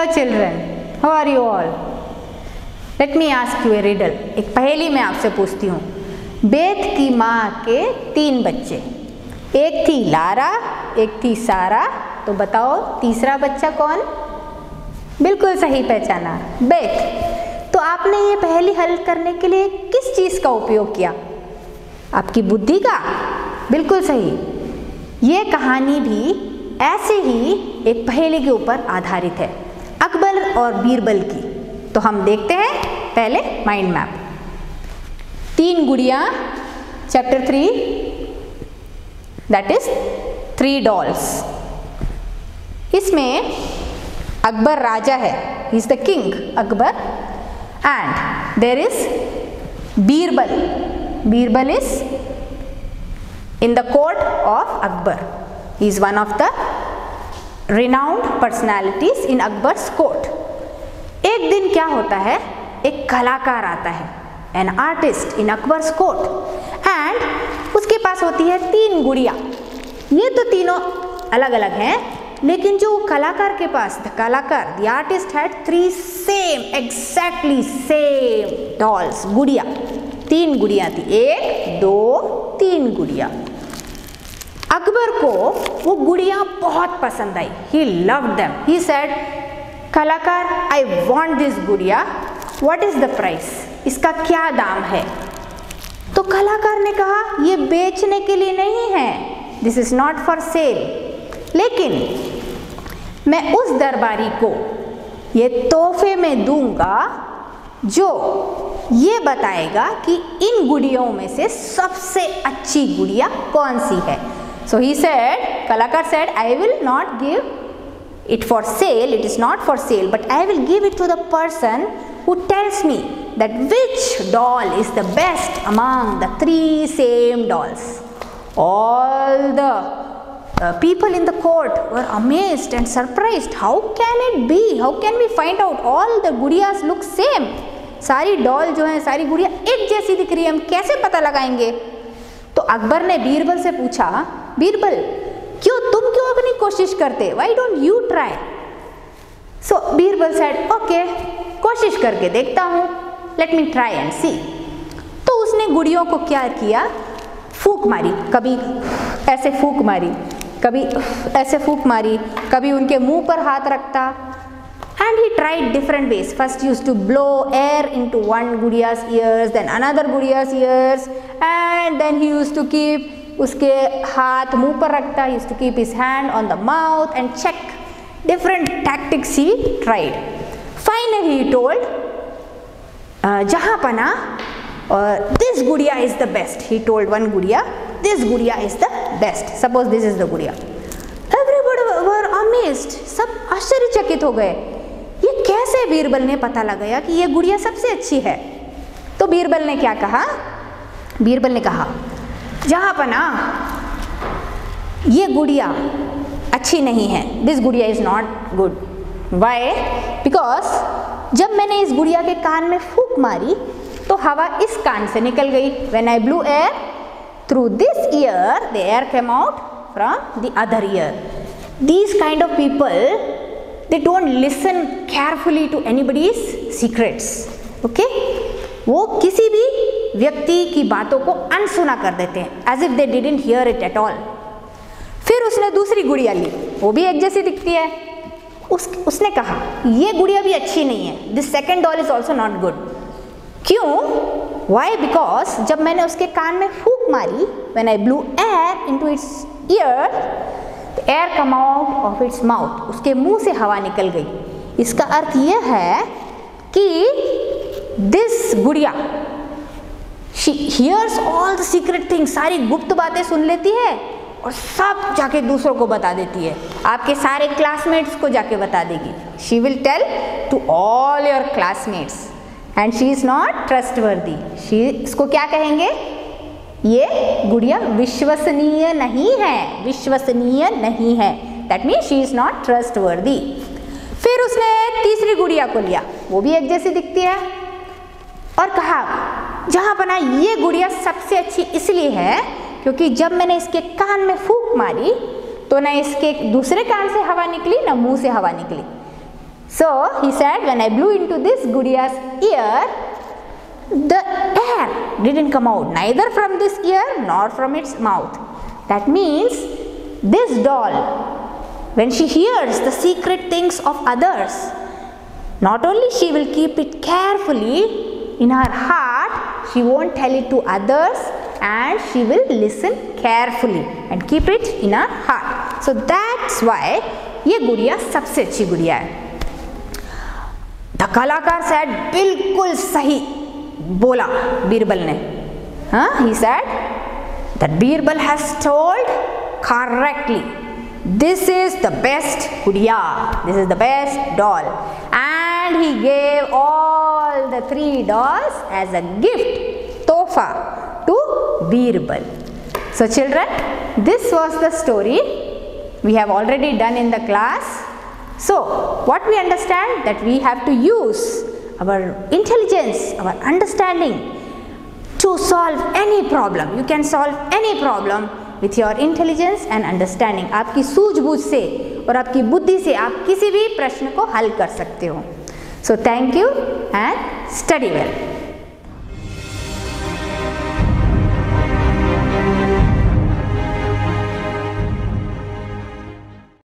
Hello children, how are you all? Let me ask you a riddle. एक पहेली मैं आपसे पूछती हूँ। बेथ की माँ के 3 बच्चे, एक थी लारा, एक थी सारा, तो बताओ तीसरा बच्चा कौन? बिल्कुल सही पहचाना, बेथ। तो आपने ये पहेली हल करने के लिए किस चीज़ का उपयोग किया? आपकी बुद्धि का? बिल्कुल सही। ये कहानी भी ऐसे ही एक पहेली के ऊपर आधारित है, अकबर और बीरबल की। तो हम देखते हैं पहले माइंड मैप। 3 गुड़ियाँ, चैप्टर 3, दैट इज 3 डॉल्स। इसमें अकबर राजा है, he is the king Akbar, and there is Birbal. Birbal is in the court of Akbar. He is one of the renowned personalities in Akbar's court. एक दिन क्या होता है, एक कलाकार आता है, an artist in Akbar's court, and उसके पास होती है 3 गुड़िया। ये तो तीनों अलग अलग हैं, लेकिन जो कलाकार के पास, the कलाकार, the artist had 3 same, exactly same dolls, गुड़िया। 3 गुड़िया थी, 1, 2, 3 गुड़िया। अकबर को वो गुड़िया बहुत पसंद आई, he loved them. He said, कलाकार, I want this गुड़िया, what is the price? इसका क्या दाम है? तो कलाकार ने कहा, ये बेचने के लिए नहीं है, this is not for sale, लेकिन मैं उस दरबारी को ये तोहफे में दूंगा जो ये बताएगा कि इन गुड़ियों में से सबसे अच्छी गुड़िया कौन सी है। So he said, Kalakar said, I will not give it for sale, it is not for sale, but I will give it to the person who tells me that which doll is the best among the 3 same dolls. All the people in the court were amazed and surprised. How can it be? How can we find out? All the gudiyas look same. सारी doll जो है, सारी गुड़िया एक जैसी दिख रही है, हम कैसे पता लगाएंगे? तो अकबर ने बीरबल से पूछा, बीरबल, तुम क्यों अपनी कोशिश करते? Why don't you try? So Birbal said, okay, कोशिश करके देखता हूँ, let me try and see. तो उसने गुड़ियों को क्या किया? फूंक मारी, कभी ऐसे फूंक मारी, कभी ऐसे फूंक मारी, कभी उनके मुंह पर हाथ रखता, and he tried different ways. First he used to blow air into one gudiya's ears, then another gudiya's ears, and then he used to keep उसके हाथ मुंह पर रखता, he used to keep his hand on the mouth and check. Different tactics he tried. Finally he told, जहाँ पना, this gudiya is the best. He told one gudiya, this gudiya is the best. Suppose this is the gudiya. Everybody were amazed. सब आश्चर्यचकित हो गए, ये कैसे बीरबल ने पता लगाया कि ये गुड़िया सबसे अच्छी है? तो बीरबल ने क्या कहा? बीरबल ने कहा, जहाँ पना, ये गुड़िया अच्छी नहीं है, दिस गुड़िया is not good. Why? Because जब मैंने इस गुड़िया के कान में फूंक मारी तो हवा इस कान से निकल गई। When I blue air through this year, the air came out from the other year. These kind of people, they don't listen carefully to anybody's secrets. Okay? वो किसी भी व्यक्ति की बातों को अनसुना कर देते हैं, as if they didn't hear it at all. फिर उसने दूसरी गुड़िया ली, वो भी एक जैसी दिखती है। उसने कहा, ये गुड़िया भी अच्छी नहीं है, this second doll is also not good. क्यों? Why? Because जब मैंने उसके कान में फूंक मारी, when I blew air into its ear, air come out of its mouth, उसके मुंह से हवा निकल गई। इसका अर्थ यह है कि दिस गुड़िया, she hears all the secret things, सारी गुप्त बातें सुन लेती है और सब जाके दूसरों को बता देती है, आपके सारे क्लासमेट्स को जाके बता देगी। She will tell to all your classmates and she is not trustworthy. She, इसको क्या कहेंगे? ये गुड़िया विश्वसनीय नहीं है, विश्वसनीय नहीं है, that means she is not trustworthy. फिर उसने तीसरी गुड़िया को लिया, वो भी एक जैसी दिखती है, और कहा, जहाँ बना, ये गुड़िया सबसे अच्छी इसलिए है क्योंकि जब मैंने इसके कान में फूंक मारी तो ना इसके दूसरे कान से हवा निकली ना मुंह से हवा निकली, So he said, when I blew into this Gudiya's ear, the air didn't come out, neither from this ear nor from its mouth. That means this doll, when she hears the secret things of others, not only she will keep it carefully in her heart, she won't tell it to others, and she will listen carefully and keep it in her heart. So that's why ये गुड़िया सबसे अच्छी गुड़िया है. The कलाकार said, बिल्कुल सही बोला बीरबल ने. He said that Birbal has told correctly. This is the best gudiya. This is the best doll. And he gave all the 3 dolls as a gift, tofa, to Birbal. So children, this was the story we have already done in the class. So what we understand, that we have to use our intelligence, our understanding to solve any problem. You can solve any problem with your intelligence and understanding. आपकी सूझबूझ से और आपकी बुद्धि से आप किसी भी प्रश्न को हल कर सकते हो. So thank you and study well.